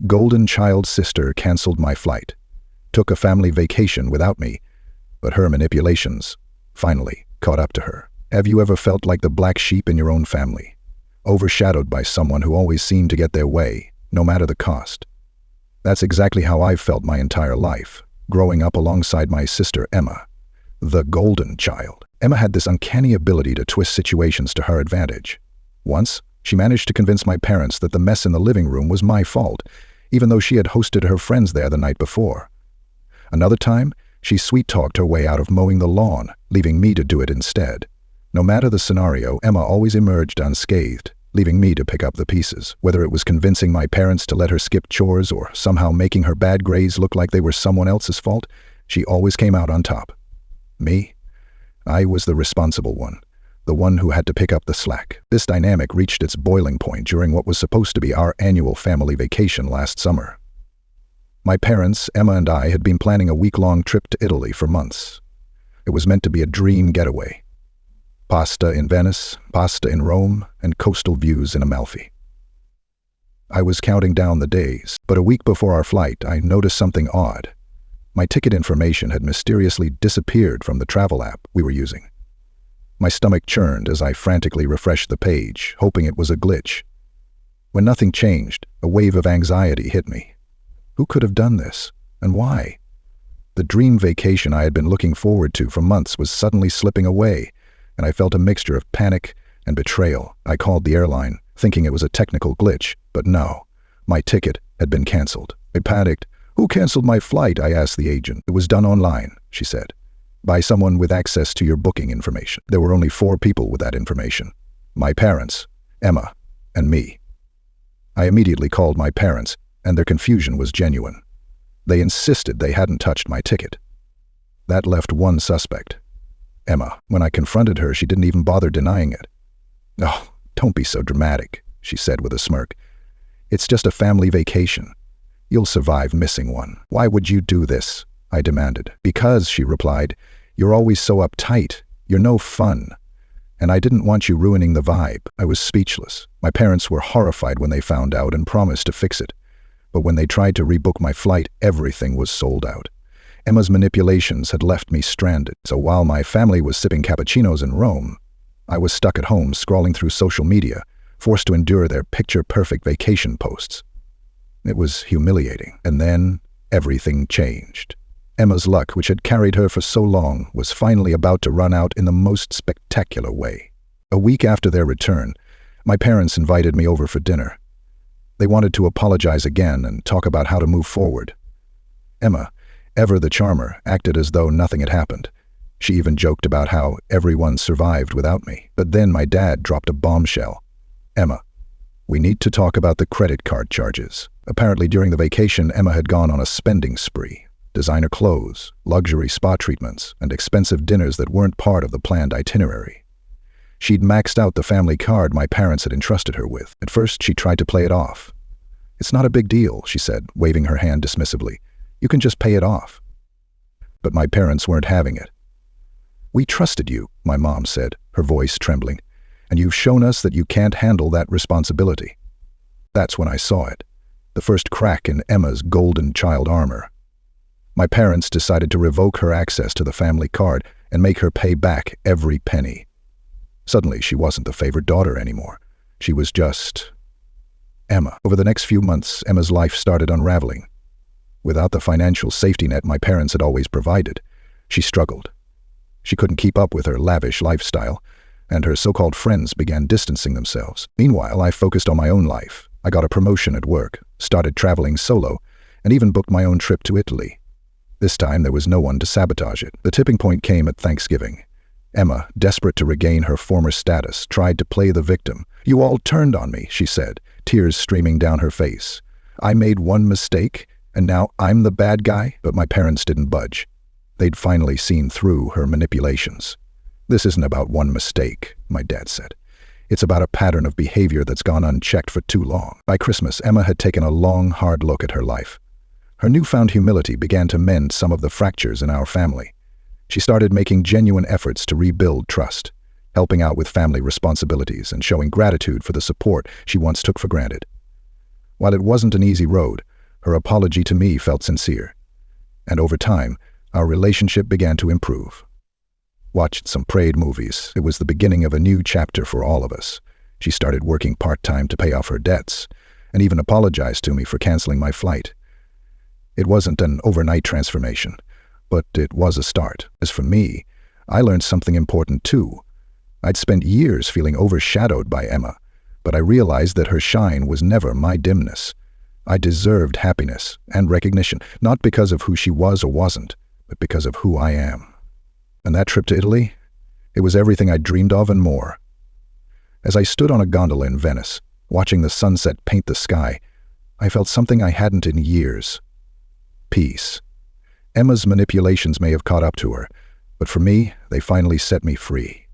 golden child sister canceled my flight, took a family vacation without me, but her manipulations finally caught up to her. Have you ever felt like the black sheep in your own family, overshadowed by someone who always seemed to get their way, no matter the cost? That's exactly how I've felt my entire life, growing up alongside my sister Emma, the golden child. Emma had this uncanny ability to twist situations to her advantage. Once, she managed to convince my parents that the mess in the living room was my fault, even though she had hosted her friends there the night before. Another time, she sweet-talked her way out of mowing the lawn, leaving me to do it instead. No matter the scenario, Emma always emerged unscathed, leaving me to pick up the pieces. Whether it was convincing my parents to let her skip chores or somehow making her bad grades look like they were someone else's fault, she always came out on top. Me? I was the responsible one, the one who had to pick up the slack. This dynamic reached its boiling point during what was supposed to be our annual family vacation last summer. My parents, Emma and I, had been planning a week-long trip to Italy for months. It was meant to be a dream getaway. Pasta in Venice, pasta in Rome, and coastal views in Amalfi. I was counting down the days, but a week before our flight, I noticed something odd. My ticket information had mysteriously disappeared from the travel app we were using. My stomach churned as I frantically refreshed the page, hoping it was a glitch. When nothing changed, a wave of anxiety hit me. Who could have done this, and why? The dream vacation I had been looking forward to for months was suddenly slipping away, and I felt a mixture of panic and betrayal. I called the airline, thinking it was a technical glitch, but no, my ticket had been canceled. I panicked. "Who canceled my flight?" I asked the agent. "It was done online," she said, "by someone with access to your booking information." There were only 4 people with that information: my parents, Emma, and me. I immediately called my parents, and their confusion was genuine. They insisted they hadn't touched my ticket. That left one suspect: Emma. When I confronted her, she didn't even bother denying it. "Oh, don't be so dramatic," she said with a smirk. "It's just a family vacation. You'll survive missing one." "Why would you do this?" I demanded. "Because," she replied, "you're always so uptight. You're no fun. And I didn't want you ruining the vibe." I was speechless. My parents were horrified when they found out and promised to fix it. But when they tried to rebook my flight, everything was sold out. Emma's manipulations had left me stranded. So while my family was sipping cappuccinos in Rome, I was stuck at home scrolling through social media, forced to endure their picture-perfect vacation posts. It was humiliating. And then everything changed. Emma's luck, which had carried her for so long, was finally about to run out in the most spectacular way. A week after their return, my parents invited me over for dinner. They wanted to apologize again and talk about how to move forward. Emma, ever the charmer, acted as though nothing had happened. She even joked about how everyone survived without me. But then my dad dropped a bombshell. "Emma, we need to talk about the credit card charges." Apparently during the vacation, Emma had gone on a spending spree. Designer clothes, luxury spa treatments, and expensive dinners that weren't part of the planned itinerary. She'd maxed out the family card my parents had entrusted her with. At first, she tried to play it off. "It's not a big deal," she said, waving her hand dismissively. "You can just pay it off." But my parents weren't having it. "We trusted you," my mom said, her voice trembling, "and you've shown us that you can't handle that responsibility." That's when I saw it. The first crack in Emma's golden child armor. My parents decided to revoke her access to the family card and make her pay back every penny. Suddenly, she wasn't the favorite daughter anymore. She was just Emma. Over the next few months, Emma's life started unraveling. Without the financial safety net my parents had always provided, she struggled. She couldn't keep up with her lavish lifestyle, and her so-called friends began distancing themselves. Meanwhile, I focused on my own life. I got a promotion at work, started traveling solo, and even booked my own trip to Italy. This time, there was no one to sabotage it. The tipping point came at Thanksgiving. Emma, desperate to regain her former status, tried to play the victim. "You all turned on me," she said, tears streaming down her face. "I made one mistake, and now I'm the bad guy?" But my parents didn't budge. They'd finally seen through her manipulations. "This isn't about one mistake," my dad said. "It's about a pattern of behavior that's gone unchecked for too long." By Christmas, Emma had taken a long, hard look at her life. Her newfound humility began to mend some of the fractures in our family. She started making genuine efforts to rebuild trust, helping out with family responsibilities and showing gratitude for the support she once took for granted. While it wasn't an easy road, Her apology to me felt sincere, and over time, our relationship began to improve. Watched some prayed movies. It was the beginning of a new chapter for all of us. She started working part-time to pay off her debts, and even apologized to me for canceling my flight. It wasn't an overnight transformation, but it was a start. As for me, I learned something important too. I'd spent years feeling overshadowed by Emma, but I realized that her shine was never my dimness. I deserved happiness and recognition, not because of who she was or wasn't, but because of who I am. And that trip to Italy? It was everything I'd dreamed of and more. As I stood on a gondola in Venice, watching the sunset paint the sky, I felt something I hadn't in years. Peace. Emma's manipulations may have caught up to her, but for me, they finally set me free.